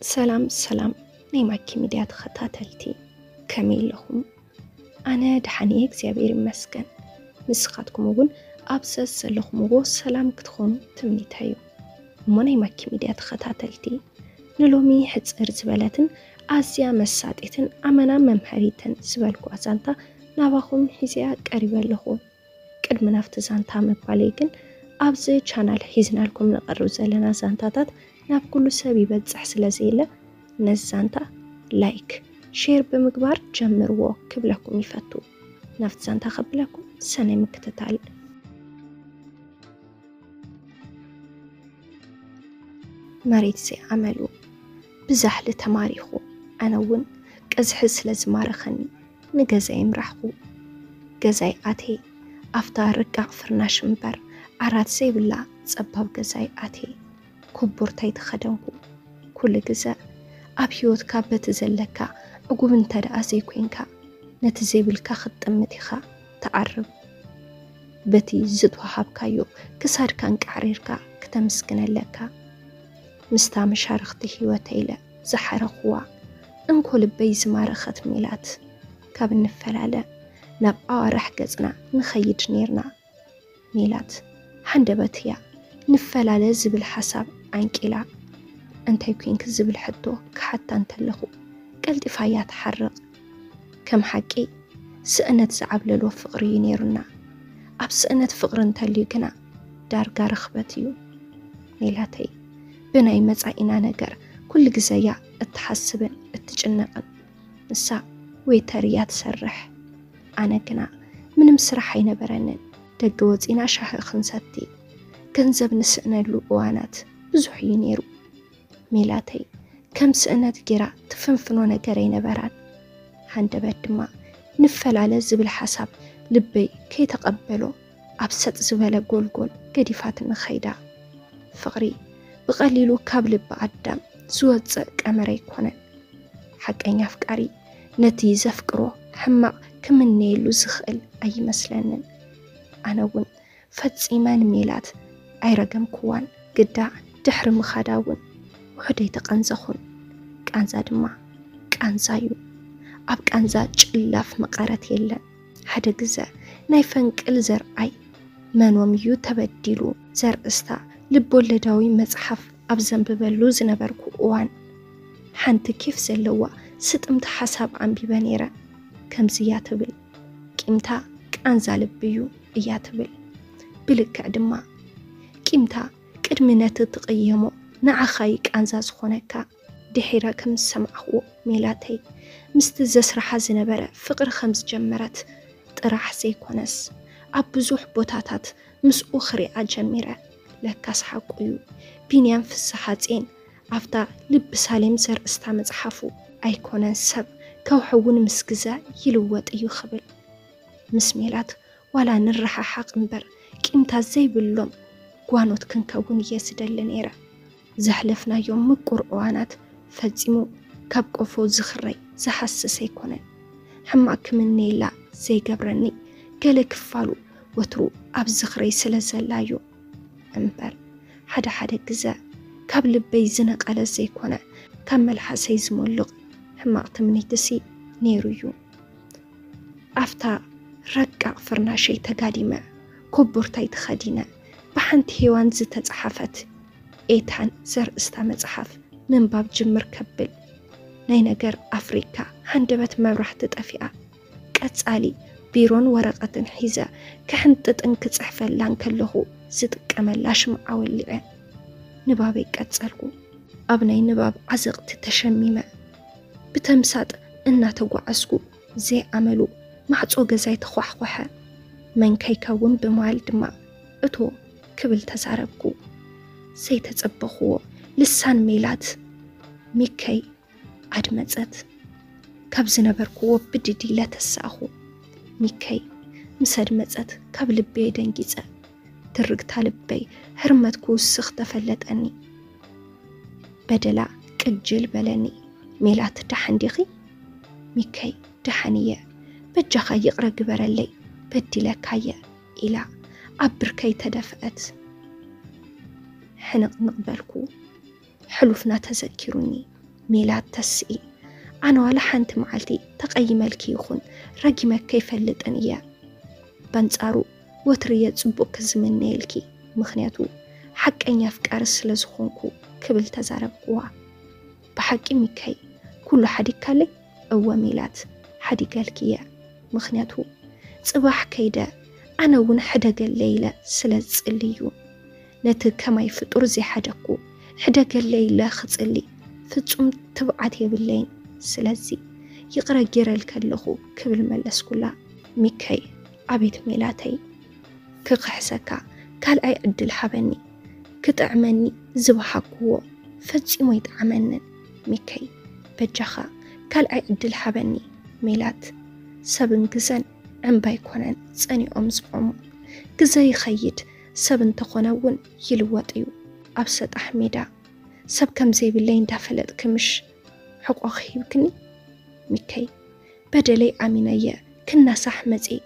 سلام ናይ ማኪ ሚድያ ተኸታተልቲ ከመይ ኢለኹም? ኣነ ድሓንየ እግዚአብሔር ይመስገን። ንስኻትኩም እውን ኣብ ዘለኹምዎ ሰላም ክትኾኑ ትምኒተዩ። እሞ ናይ ማኪ ሚድያ ተኸታተልቲ ንሎሚ ሕፅር ዝበለትን ኣዝያ መሳጢትን ኣመና መምሃሪትን ዝበልኩ ዛንታ ናባኹም ሒዝያ ቀሪበ ኣለኹ። ቅድሚ ናብቲ ዛንታ ምባለይ ግን ኣብዚ ቻናል ሒዝናልኩም ንቐርብ ዘለና ዛንታታት ናብ ኩሉ ሰብ ይበፅሕ ስለዘይለ ነዛንታ ላይክ ሼር ብምግባር ጀምርዎ ክብለኩም ይፈቱ። ናብቲ ዛንታ ከብለኩም ሰናይ ምክትታል። መሬት ዘይዓመሉ ብዛሕሊ ተማሪኹ ኣነ እውን ቀዝሒ ስለ ዝማረኸኒ ንገዛይ ምራሕኹ። ገዛይ ኣቴ ኣፍታ ርቃቕ ፍርናሽ እምበር ዓራት ዘይብላ ፀባብ ገዛይ ኣቴ ኮቦርታይ ተኸደንኩ። ኩሉ ግዜ ኣብ ህይወትካ በቲ ዘለካ ዕጉብ እንተደኣ ዘይኮንካ ነቲ ዘይብልካ ክትጥምት ኢኻ ተዓርብ። በቲ ዝትወሃብካዮ ክሳድካ እንቃዕሪርካ ክተመስግነለካ። ምስታ መሻርኽቲ ህይወተይ ኢለ ዝሓረኽዋ እንኮ ልበይ ዝማረኸት ሜላት ካብ እንፈላለ ናብ ኣዋርሕ ገጽና ንኸይድ ነርና። ሜላት ሓንደበት እያ ንፈላለ ዝብል ሓሳብ አንቂላ እንታይ ኮንክ ዝብል ሕቶ ክሓታ እንተለኹ ቀልጢፋ እያ ትሓርቕ። ከም ሓቂ ስእነት ዝዓብለሎ ፍቕሪ እዩ ነይሩና። ኣብ ስእነት ፍቕሪ እንተልዩ ግና ዳርጋ ርኽበት እዩ። ሜላተይ ብናይ መጻኢና ነገር ኩሉ ግዜ እያ እትሓስብን እትጭነቕን። ንሳ ዌይተር እያ ትሰርሕ። ኣነ ግና ምንም ስራሕ ኣይነበረንን። ደገ ወፂና ሻሂ ክንሰቲ ገንዘብ ንስእነሉ እዋናት ብዙሕ እዩ ነይሩ። ሜላተይ ከም ስእነት ጌራ ትፍንፍኖ ነገር ኣይነበራን። ሓንደበት ድማ ንፈላለ ዝብል ሓሳብ ልበይ ከይተቐበሎ ኣብ ሰጥ ዝበለ ጎልጎል ገዲፋት ንኸይዳ። ፍቕሪ ብቐሊሉ ካብ ልቢ ኣዳም ዝወፅእ ቀመር ኣይኮነን። ሓቀኛ ኣፍቃሪ ነቲ ዘፍቅሮ ሕማቕ ክምነየሉ ዝኽእል ኣይመስለንን። ኣነ እውን ፈፂመን ሜላት ኣይረገምክዋን። ግዳዕ ድሕሪ ምኻዳ እውን ውሕደይ ተቐንዘኹን። ቃንዛ ድማ ቃንዛ እዩ። ኣብ ቃንዛ ጭላፍ መቐረት የለን። ሓደ ግዜ ናይ ፈንቅል ዘርኣይ መኖም እዩ ተበዲሉ ዘርእስታ ልቦለዳዊ መጽሓፍ ኣብ ዘንብበሉ ዝነበርኩ እዋን ሓንቲ ኬፍ ዘለዋ ስጥምቲ ሓሳብ ኣንቢበ ነይረ። ከምዚ እያ ትብል፣ ቂምታ ቃንዛ ልቢ እዩ እያ ትብል። ብልክዕ ድማ ቂምታ ቅድሚ ነቲ ትቕየሞ ንዓኻይ ቃንዛ ዝኾነካ ድሒረ ከም ዝሰማዕኽዎ ሜላተይ ምስቲ ዘስራሓ ዝነበረ ፍቕሪ ከም ዝጀመረት ጥራሕ ዘይኮነስ ኣብ ብዙሕ ቦታታት ምስኡ ክሪኣ ጀሚረ። ለካስ ሓቁ እዩ። ቢንያም ፍስሓፄን ኣፍታ ልቢ ሳሌም ዘርእስታ መጽሓፉ ኣይኮነን ሰብ ከውሕውን ምስ ግዜ ይልወጥ እዩ ክብል። ምስ ሜላት ዋላ ንረሓሓቕ እምበር ቂምታ ዘይብሎም ጓኖት ክንከውን እየ ዝደሊ ነይረ። ዘሕለፍናዮም ምቁር እዋናት ፈፂሙ ካብ ቆፎ ዝኽረይ ዝሓስስ ኣይኮነን። ሕማቕ ክምነየላ ዘይገብረኒ ገለ ክፋሉ ወትሩ ኣብ ዝኽረይ ስለ ዘላዩ እምበር ሓደ ግዜ ካብ ልበይ ዝነቐለ ዘይኮነ ካብ መልሓሰይ ዝመልቕ ሕማቕ ትምኒትሲ ነይሩ እዩ። ኣፍታ ረቃቕ ፍርናሸይ ተጋዲመ ኮቦርታይ ተኸዲነ ብሓንቲ ሄዋን ዝተጻሓፈት ኤታን ዘርእስታ መጽሓፍ ምንባብ ጅምር ከብል ናይ ነገር ኣፍሪካ ሓንደበት መብራህቲ ጠፊኣ ቀጻሊ ቢሮን ወረቐትን ሒዘ ክሕንጥጥን ክጽሕፈላን ከለኹ ዝጥቀመላ ሽምዓ ወሊዐ ንባበይ ቀጸልኩ። ኣብ ናይ ንባብ ዓዘቕቲ ተሸሚመ ብተምሳጥ እናተጓዓዝኩ ዘይዓመሉ ማዕጾ ገዛይ ተኳሕኳሐ። መንከይከውን ብማል ድማ እቶ ክብል ተዛረብኩ። ዘይተጸበኽዎ ልሳን ሜላት ሚከይ ኣድመጸት። ካብ ዝነበርክዎ ብድዲለ ተሳኹ። ሚከይ ምስ ኣድመጸት ካብ ልበይ ደንጊጸ። ትርግታ ልበይ ሕርመት ክውስኽ ተፈለጠኒ። በደላ ቅጅል በለኒ። ሜላት ድሓን ዲኺ? ሚከይ ድሓን እየ። በጃኻ ይቕረ ግበረለይ በዲለካየ ኢላ ኣብ ብርከይ ተደፍአት። ሕንቕ ንቕበልኩ ሕሉፍና ተዘኪሩኒ ميلاد تسئي أنا ولا حنت معلتي تقيم الكيخون رجمة كيف اللتنية بنصارو وترية صبوك زمن الكي مخنياتو حق أن يفكر سلزخونكو كبل تزارب قوا بحق ميكاي كل حدي كالي أو ميلاد حدي قالكيا مخنياتو صباح كيدا أنا ون حدق الليلة سلز الليو نت كما يفطر زي حدقو حدق الليلة خصلي فتصم تبعتي بالليل سلزي يقرا جير الكلخو كبل ملس كلها ميكاي عبيت ميلاتي كقحسكا قال أي عدل حبني كتعمني زبحكو فتصي ما يتعمنن ميكاي بجخا قال أي عدل حبني ميلات سبن جزن عم بايكونن صني أمزقوم جزاي خيد سبن تخونون يلوطيو أبسط أحميدا سب كم زي باللين دافلت كمش حق أخيبكني ميكاي بدلي عمينية كنا صحمتي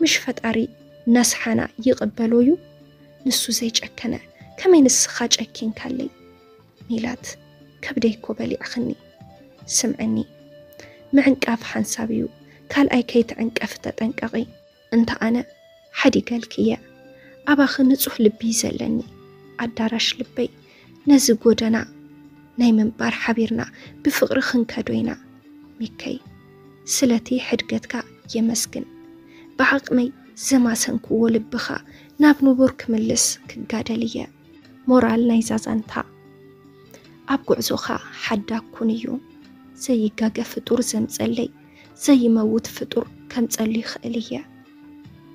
مش فتاري ناس حنا يقبلويو نسو زيج أكنا كمين السخاج أكين كالي ميلاد كبديكو بلي أخني سمعني معنك أف حنسابيو كال أي كيت عنك أفتت أنكغي أنت أنا حدي قالكيا أبا خنصوح لبي زلني أدارش لبي نزقو دنا نايمن بار حبيرنا بفقر خنكادوينا ميكاي سلتي حدقتك يمسكن بعقمي زماسنكو ولبخا نابنو بورك ملس كقادلية مورال نايزازانتا أبقع زوخا حدا كونيو زي قاقة فطور زمزالي زي موت فطور كمزالي خالية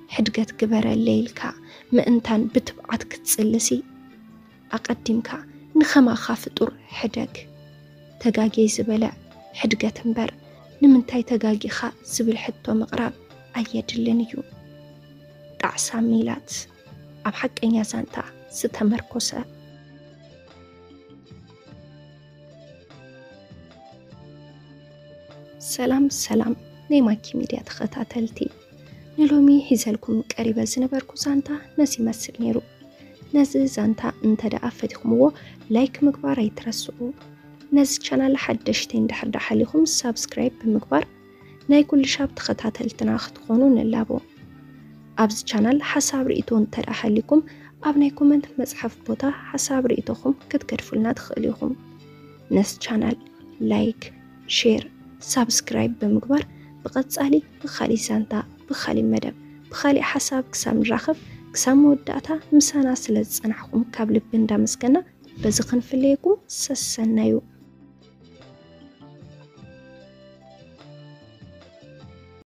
حدقت قبر الليلكا ما انتان بتبعتك تسلسي أقدمك نخما خافطور حدق تقاقي زبلا حدقت مبر نمنتاي تقاقي خا زبل حتو مقراب أيدلنيو قعسا ميلات أب حق إنيا زانتا ستمركوسا سلام نيماكي ميديا تخطاتلتي نلومي هزالكم قريبا زنبركو زانتا نسي مسل نيرو نزي زانتا انتدا أفتخمو لايك مقبار يترسو نزي چانال حدشتين دحر حاليكم سابسكرايب بمقبار ناي كل شاب تخطاتلتنا خطخونو نلابو أبز چانال حساب رئيتون ترى حاليكم أبناي كومنت مزحف بوتا حساب رئيتوكم كتكرفلنا تخليكم نس چانال لايك شير سابسكرايب بمقبار بقصالي بخالي سانتا بخالي مدب بخالي حساب كسام راخب كسام وداتا مسانا سلز صنعكم كابل بندا مسكنا بزخن فليكم سسنايو